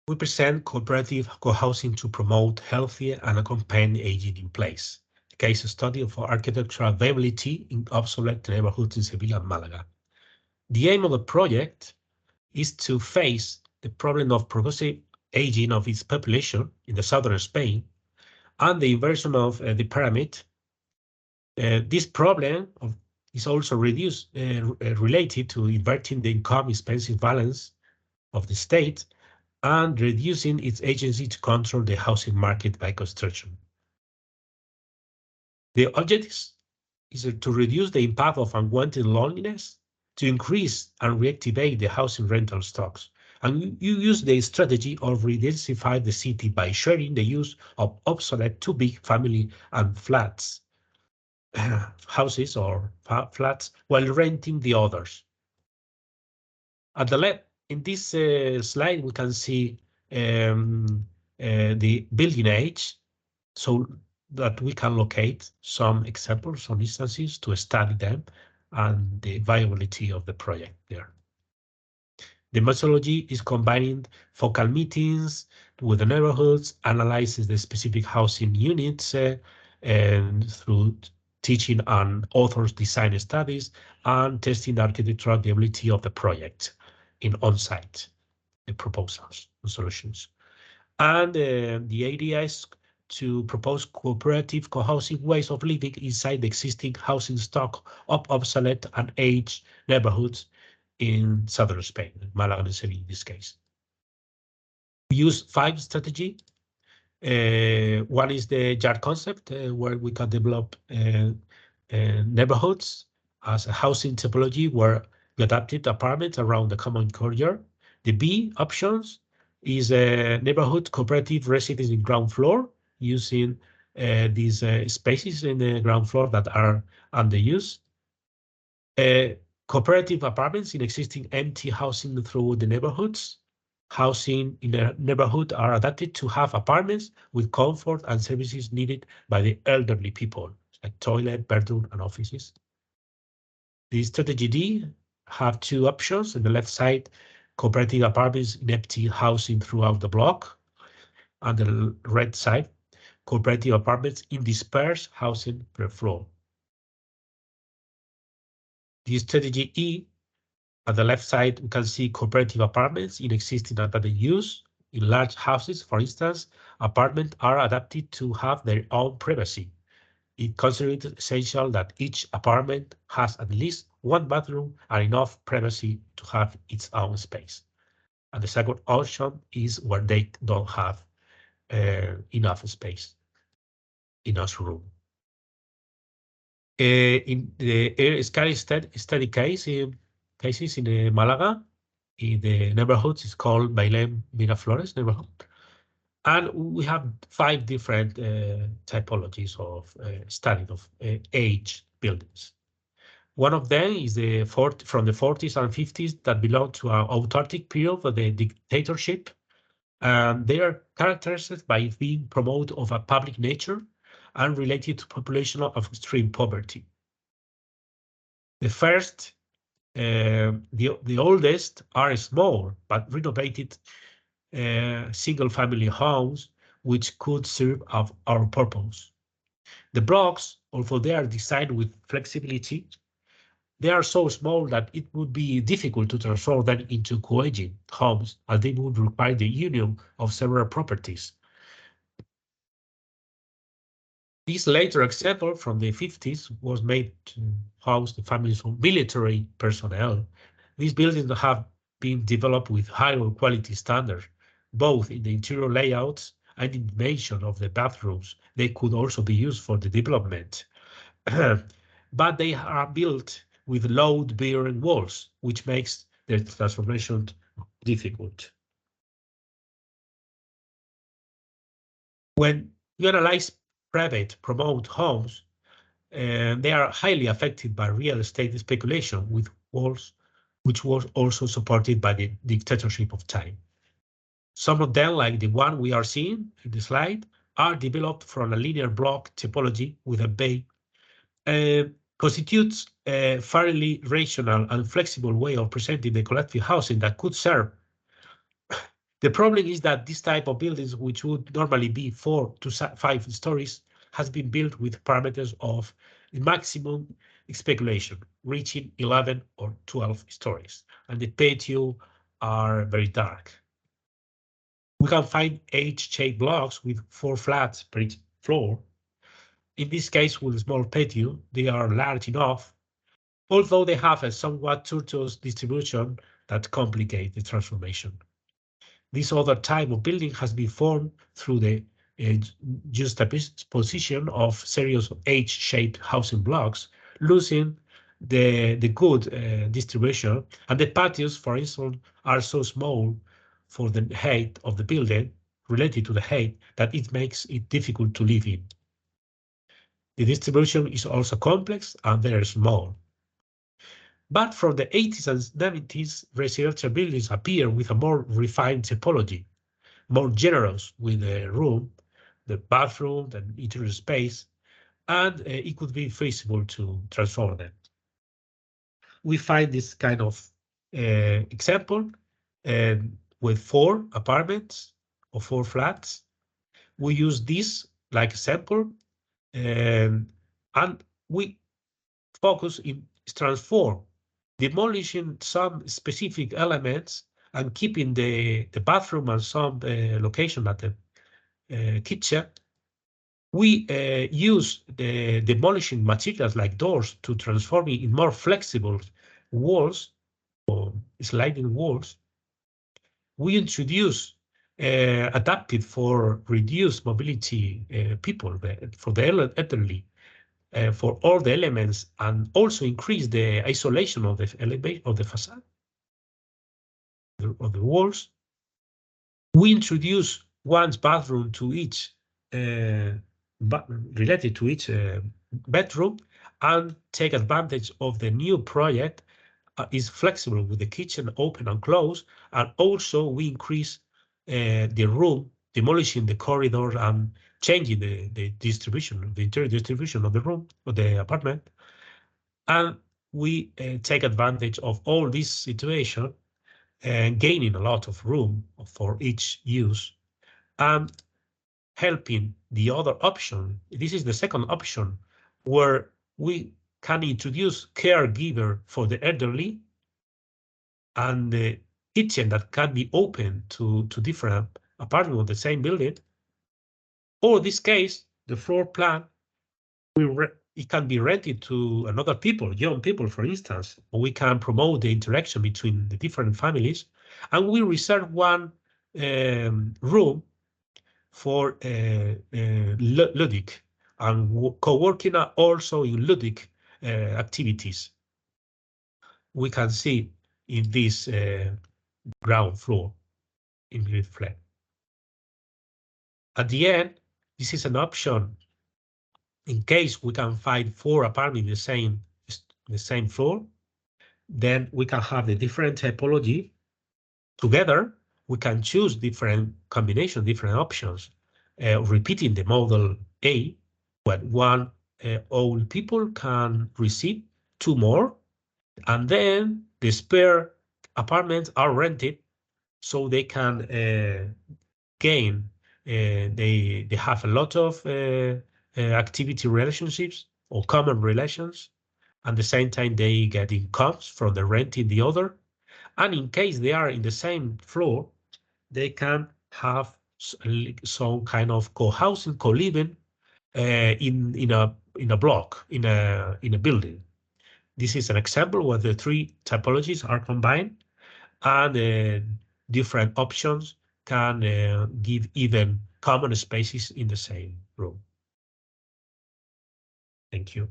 We present cooperative co-housing to promote healthy and accompany aging in place. A case study for architectural viability in obsolete neighborhoods in Sevilla and Málaga. The aim of the project is to face the problem of progressive aging of its population in the southern Spain and the inversion of the pyramid. This problem is also related to inverting the income-expensive balance of the state and reducing its agency to control the housing market by construction. The objective is to reduce the impact of unwanted loneliness, to increase and reactivate the housing rental stocks. And you use the strategy of re-densify the city by sharing the use of obsolete too-big family and flats, houses or flats, while renting the others. At the left, in this slide, we can see the building age, so that we can locate some examples, some instances to study them and the viability of the project there. The methodology is combining focal meetings with the neighborhoods, analyzes the specific housing units, and through teaching and authors design studies and testing the architectural viability of the project in on-site proposals and solutions. And the idea is to propose cooperative co-housing ways of living inside the existing housing stock of obsolete and aged neighborhoods in southern Spain, Málaga and Seville in this case. We use 5 strategies. One is the yard concept, where we can develop neighborhoods as a housing typology where we adapted apartments around the common courtyard. The B options is a neighborhood cooperative residence in ground floor using these spaces in the ground floor that are under use. Cooperative apartments in existing empty housing through the neighborhoods. Housing in the neighborhood are adapted to have apartments with comfort and services needed by the elderly people, like toilet, bedroom, and offices. The strategy D have 2 options. On the left side, cooperative apartments in empty housing throughout the block. On the right side, cooperative apartments in dispersed housing per floor. The strategy E, at the left side, we can see cooperative apartments in existing abandoned use. In large houses, for instance, apartments are adapted to have their own privacy. It considers essential that each apartment has at least 1 bathroom and enough privacy to have its own space. And the second option is where they don't have enough space, enough room. In the study cases in Málaga, in the neighborhoods, it's called Bailén Miraflores neighborhood. And we have 5 different typologies of study of age buildings. One of them is from the 40s and 50s that belong to an autarchic period of the dictatorship. And they are characterized by being promoted of a public nature and related to population of extreme poverty. The first, the oldest are small but renovated single-family homes which could serve our purpose. The blocks, although they are designed with flexibility, they are so small that it would be difficult to transform them into co-aging homes, as they would require the union of several properties. This later example from the 50s was made to house the families of military personnel. These buildings have been developed with higher quality standards, both in the interior layouts and in the dimension of the bathrooms. They could also be used for the development. But they are built with load-bearing walls, which makes their transformation difficult. When you analyze private promote homes, they are highly affected by real estate speculation with walls, which was also supported by the dictatorship of time. Some of them, like the one we are seeing in the slide, are developed from a linear block typology with a bay, constitutes a fairly rational and flexible way of presenting the collective housing that could serve The problem is that this type of buildings, which would normally be 4 to 5 stories, has been built with parameters of maximum speculation, reaching 11 or 12 stories, and the patio are very dark. We can find H-shaped blocks with 4 flats per each floor. In this case, with a small patio, they are large enough, although they have a somewhat tortuous distribution that complicates the transformation. This other type of building has been formed through the juxtaposition of series of H-shaped housing blocks, losing the good distribution, and the patios, for instance, are so small for the height of the building, related to the height, that it makes it difficult to live in. The distribution is also complex and very small. But from the 80s and 90s, residential buildings appear with a more refined typology, more generous with the room, the bathroom, the interior space, and it could be feasible to transform them. We find this kind of example with 4 apartments or 4 flats. We use this like a sample, and we focus in transform, demolishing some specific elements and keeping the bathroom and some location at the kitchen. We use the demolishing materials like doors to transform it in more flexible walls or sliding walls. We introduce adapted for reduced mobility people, for the elderly, for all the elements, and also increase the isolation of the facade of the walls. We introduce one bathroom to each related to each bedroom, and take advantage of the new project is flexible with the kitchen open and closed, and also we increase the room, demolishing the corridor and changing the distribution, the interior distribution of the room, of the apartment. And we take advantage of all this situation and gaining a lot of room for each use, and helping the other option. This is the second option, where we can introduce caregiver for the elderly, and the kitchen that can be open to different apartments of the same building. Or in this case, the floor plan, it can be rented to another people, young people, for instance. We can promote the interaction between the different families, and we reserve one room for ludic and co-working, also in ludic activities. We can see in this ground floor in grid flat. At the end, this is an option in case we can find 4 apartments in the same floor. Then we can have the different typology together. We can choose different combinations, different options, repeating the model A, where one old people can receive 2 more, and then the spare apartments are rented, so they can gain. They have a lot of activity relationships or common relations. At the same time, they get incomes from the rent in the other. And in case they are in the same floor, they can have some kind of co-housing, co-living in a block, in a building. This is an example where the 3 typologies are combined, and different options can give even common spaces in the same room. Thank you.